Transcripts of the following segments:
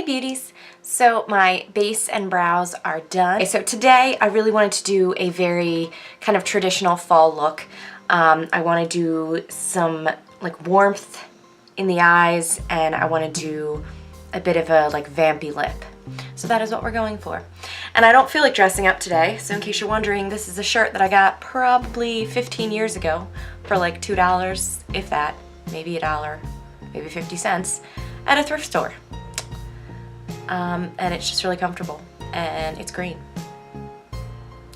beauties. So my base and brows are done. Okay, so today I really wanted to do a very kind of traditional fall look. I want to do some like warmth in the eyes, and I want to do a bit of a like vampy lip. So that is what we're going for. And I don't feel like dressing up today, so in case you're wondering, this is a shirt that I got probably 15 years ago for like $2, if that, maybe $1, maybe 50 cents, at a thrift store. And it's just really comfortable, and it's green.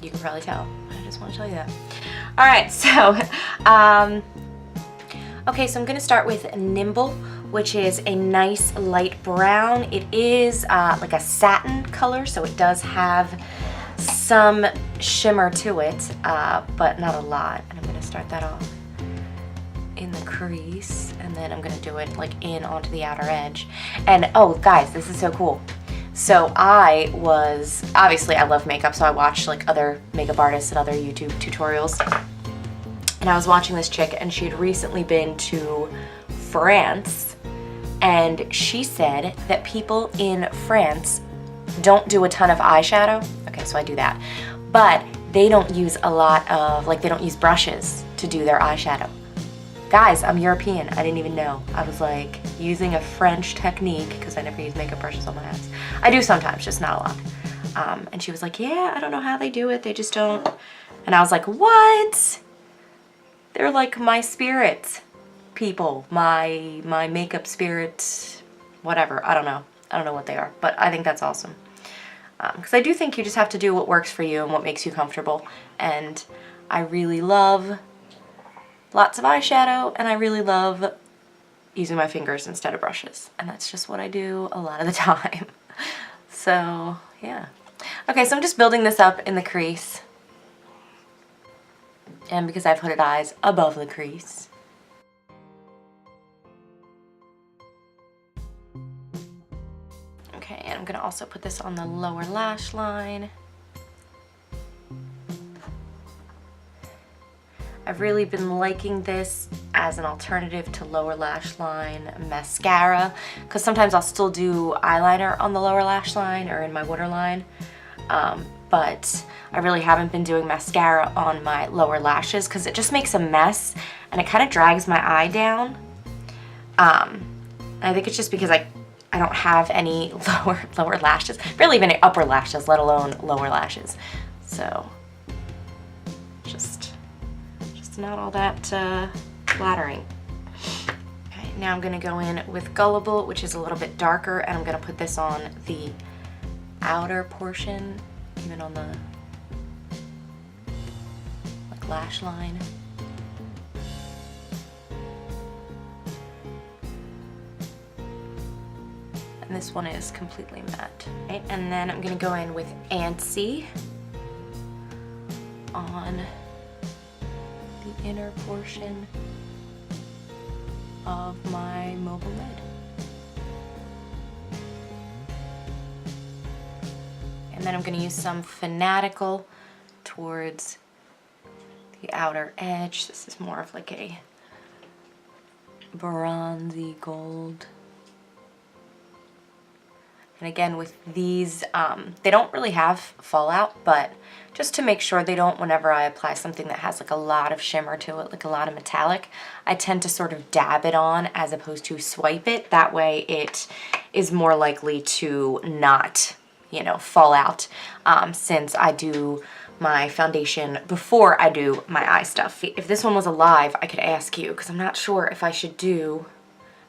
You can probably tell. I just want to tell you that. All right, so, okay, so I'm gonna start with Nimble, which is a nice light brown. It is like a satin color, so it does have some shimmer to it, but not a lot. And I'm gonna start that off in the crease, and then I'm gonna do it like in onto the outer edge. And oh guys, this is so cool. So obviously I love makeup, so I watched like other makeup artists and other YouTube tutorials. And I was watching this chick, and she had recently been to France, and she said that people in France don't do a ton of eyeshadow. Okay, so I do that. But they don't use a lot of, like, they don't use brushes to do their eyeshadow. Guys, I'm European. I didn't even know. I was like using a French technique because I never use makeup brushes on my eyes. I do sometimes, just not a lot. And she was like, yeah, I don't know how they do it. They just don't. And I was like, what? They're like my spirit people, my makeup spirit, whatever. I don't know. I don't know what they are, but I think that's awesome. Because I do think you just have to do what works for you and what makes you comfortable. And I really love lots of eyeshadow, and I really love using my fingers instead of brushes. And that's just what I do a lot of the time. So, yeah. Okay, so I'm just building this up in the crease. And because I have hooded eyes, above the crease. Okay, and I'm gonna also put this on the lower lash line. I've really been liking this as an alternative to lower lash line mascara, because sometimes I'll still do eyeliner on the lower lash line or in my waterline, but I really haven't been doing mascara on my lower lashes because it just makes a mess and it kind of drags my eye down. I think it's just because I don't have any lower lashes, barely even upper lashes, let alone lower lashes. So just not all that flattering. Okay, now I'm gonna go in with Gullible, which is a little bit darker, and I'm gonna put this on the outer portion, even on the like lash line. And this one is completely matte. Okay, and then I'm gonna go in with Antsy on the inner portion of my mobile lid. And then I'm going to use some Fanatical towards the outer edge. This is more of like a bronzy gold. And again, with these, they don't really have fallout, but just to make sure they don't, whenever I apply something that has like a lot of shimmer to it, like a lot of metallic, I tend to sort of dab it on as opposed to swipe it. That way it is more likely to not, you know, fall out, since I do my foundation before I do my eye stuff. If this one was alive, I could ask you, because I'm not sure if I should do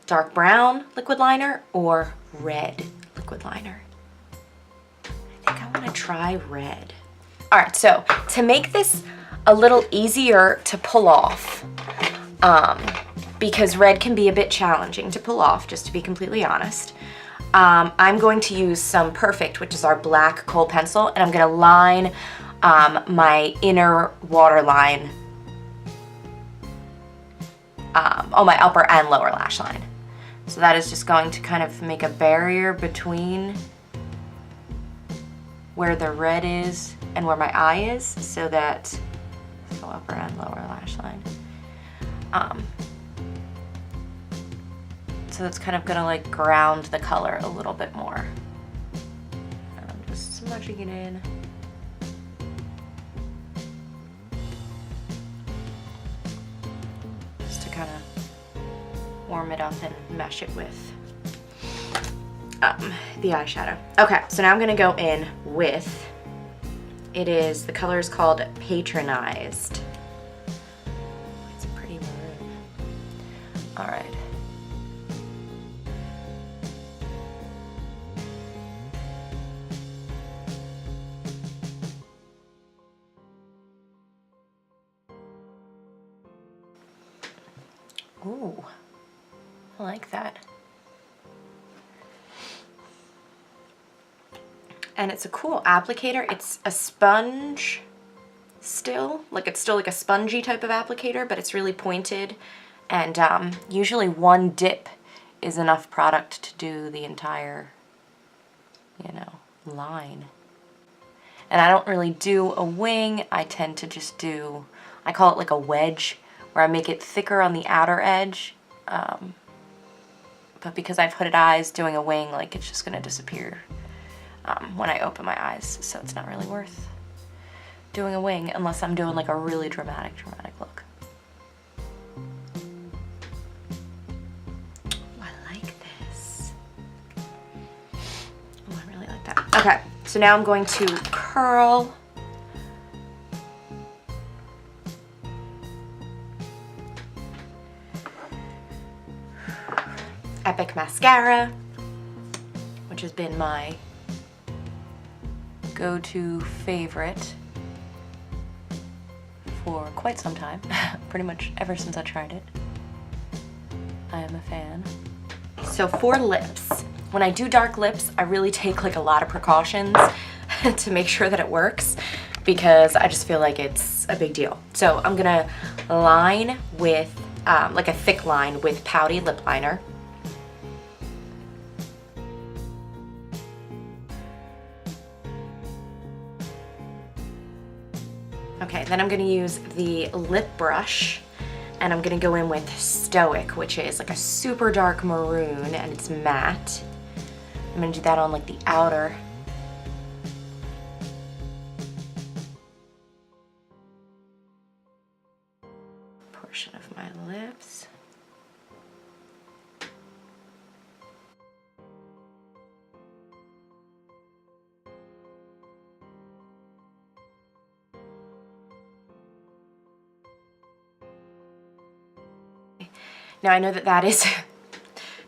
dark brown liquid liner or red liquid liner. I think I want to try red. All right, so to make this a little easier to pull off, because red can be a bit challenging to pull off, just to be completely honest, I'm going to use some Perfect, which is our black kohl pencil, and I'm going to line my inner waterline on my upper and lower lash line. So that is just going to kind of make a barrier between where the red is and where my eye is, so that, so upper and lower lash line. So that's kind of gonna like ground the color a little bit more. And I'm just smudging it in. Just to kind of warm it up and mesh it with the eyeshadow. Okay, so now I'm gonna go in with, the color is called Patronized. It's a pretty maroon. All right. Ooh, I like that. And it's a cool applicator. It's a sponge still, like it's still like a spongy type of applicator, but it's really pointed. And usually one dip is enough product to do the entire, you know, line. And I don't really do a wing. I tend to just do, I call it like a wedge, where I make it thicker on the outer edge. But because I've hooded eyes, doing a wing, like it's just gonna disappear when I open my eyes, so it's not really worth doing a wing unless I'm doing like a really dramatic look. Oh, I like this. Oh, I really like that. Okay, so now I'm going to curl. Epic Mascara, which has been my go-to favorite for quite some time, pretty much ever since I tried it. I am a fan. So for lips, when I do dark lips, I really take like a lot of precautions to make sure that it works, because I just feel like it's a big deal. So I'm gonna line with like a thick line with pouty lip liner. Okay, then I'm gonna use the lip brush, and I'm gonna go in with Stoic, which is like a super dark maroon, and it's matte. I'm gonna do that on like the outer. Portion of my lips. Now I know that that is,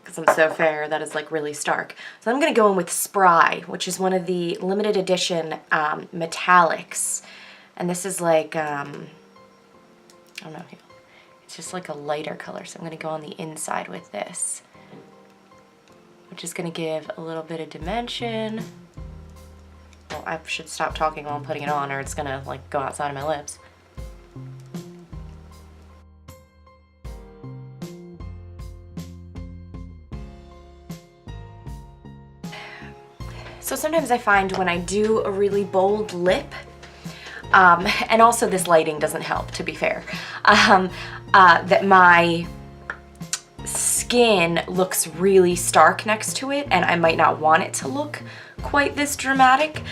because I'm so fair, that is like really stark. So I'm gonna go in with Spry, which is one of the limited edition metallics. And this is like, I don't know, it's just like a lighter color. So I'm gonna go on the inside with this, which is gonna give a little bit of dimension. Well, I should stop talking while I'm putting it on, or it's gonna like go outside of my lips. So sometimes I find when I do a really bold lip, and also this lighting doesn't help, to be fair, that my skin looks really stark next to it, and I might not want it to look quite this dramatic.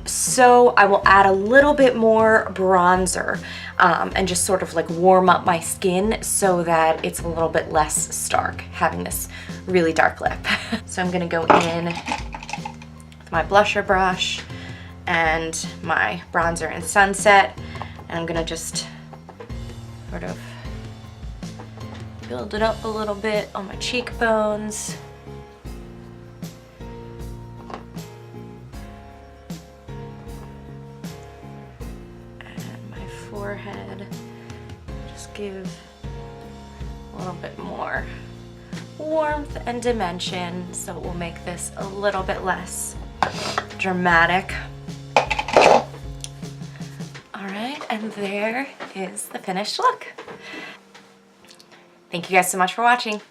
So I will add a little bit more bronzer and just sort of like warm up my skin so that it's a little bit less stark, having this really dark lip. So I'm gonna go in with my blusher brush and my bronzer and Sunset, and I'm gonna just sort of build it up a little bit on my cheekbones. And my forehead. Just give a little bit more warmth and dimension, so it will make this a little bit less dramatic. All right, and there is the finished look. Thank you guys so much for watching.